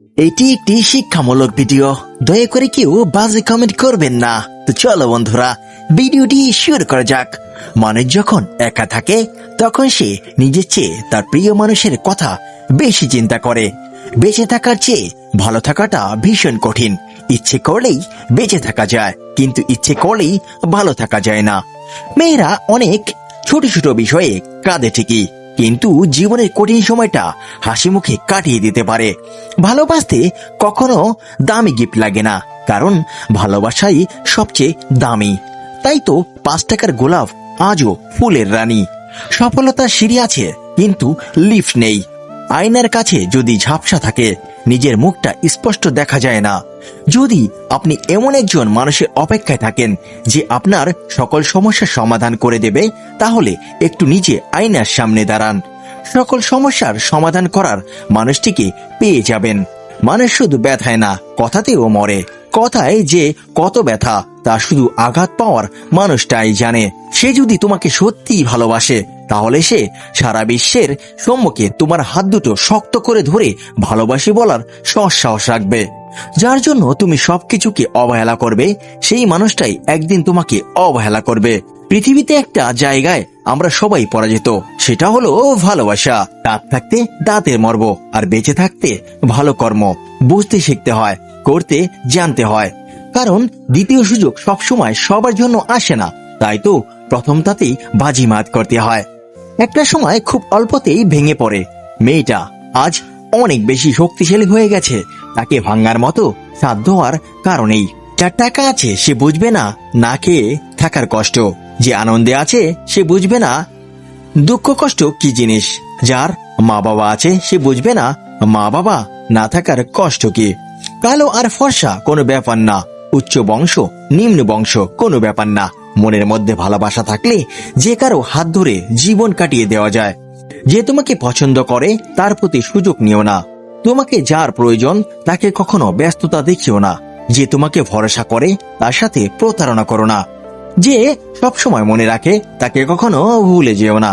এটি একটি শিক্ষামূলক ভিডিও, দয়া করে কেউ বাজে কমেন্ট করবেন না। তো চলো বন্ধুরা, ভিডিওটি শুরু করা যাক। মানুষ যখন একা থাকে তখন সে নিজের চেয়ে তার প্রিয় মানুষের কথা বেশি চিন্তা করে। বেঁচে থাকার চেয়ে ভালো থাকাটা ভীষণ কঠিন। ইচ্ছে করলেই বেঁচে থাকা যায়, কিন্তু ইচ্ছে করলেই ভালো থাকা যায় না। মেয়েরা অনেক ছোট ছোট বিষয়ে কাঁদে ঠিকই, কিন্তু জীবনের কঠিন সময়টা হাসি মুখে কাটিয়ে দিতে পারে। ভালোবাসতে কখনো দামি গিফট লাগে না, কারণ ভালোবাসাই সবচেয়ে দামি। তাই তো 5 টাকার গোলাপ আজও ফুলের রানী। সফলতার সিঁড়ি আছে, কিন্তু লিফট নেই। আয়নার কাছে যদি ঝাপসা থাকে, নিজের মুখটা স্পষ্ট দেখা যায় না। যদি আপনি এমন একজন মানুষের অপেক্ষায় থাকেন যে আপনার সকল সমস্যার সমাধান করে দেবে, তাহলে একটু নিজে আয়নার সামনে দাঁড়ান। সকল সমস্যার সমাধান করার মানুষটিকে পেয়ে যাবেন। মানুষ শুধু ব্যথায় না, কথাতেও মরে। কথায় যে কত ব্যথা তা শুধু আঘাত পাওয়ার মানুষটাই জানে। সে যদি তোমাকে সত্যিই ভালোবাসে, তাহলে সে সারা বিশ্বের সম্মুখে তোমার হাত দুটো শক্ত করে ধরে ভালোবাসি বলার সাহস রাখবে। যার জন্য তুমি সবকিছুকে অবহেলা করবে, সেই মানুষটাই একদিন তোমাকে অবহেলা করবে। পৃথিবীতে একটা জায়গায় আমরা সবাই পরাজিত, সেটা হলো ভালোবাসা। দাঁত থাকতে দাঁতের মর্ম, আর বেঁচে থাকতে ভালো কর্ম। বুঝতে শিখতে হয়, করতে জানতে হয়, কারণ দ্বিতীয় সুযোগ সবসময় সবার জন্য আসে না। তাই তো প্রথমটাতেই বাজিমাত করতে হয়। একটা সময় খুব অল্পতেই ভেঙে পড়ে। মেয়েটা আজ অনেক বেশি শক্তিশালী হয়ে গেছে, তাকে ভাঙার মতো সাধ্য হওয়ার কারণেই। যার টাকা আছে সে বুঝবে না না খেয়ে থাকার কষ্ট, যে আনন্দে আছে সে বুঝবে না দুঃখ কষ্ট কি জিনিস। যার মা বাবা আছে সে বুঝবে না মা বাবা না থাকার কষ্ট কি। কালো আর ফর্সা কোনো ব্যাপার না, উচ্চ বংশ নিম্ন বংশ কোনো ব্যাপার না। মনের মধ্যে ভালোবাসা থাকলে যে কারো হাত ধরে জীবন কাটিয়ে দেওয়া যায়। যে তোমাকে পছন্দ করে তার প্রতি সুযোগ নিও না। তোমাকে যার প্রয়োজন তাকে কখনো ব্যস্ততা দেখিও না। যে তোমাকে ভরসা করে তার সাথে প্রতারণা করো না। যে সবসময় মনে রাখে তাকে কখনো ভুলে যেও না।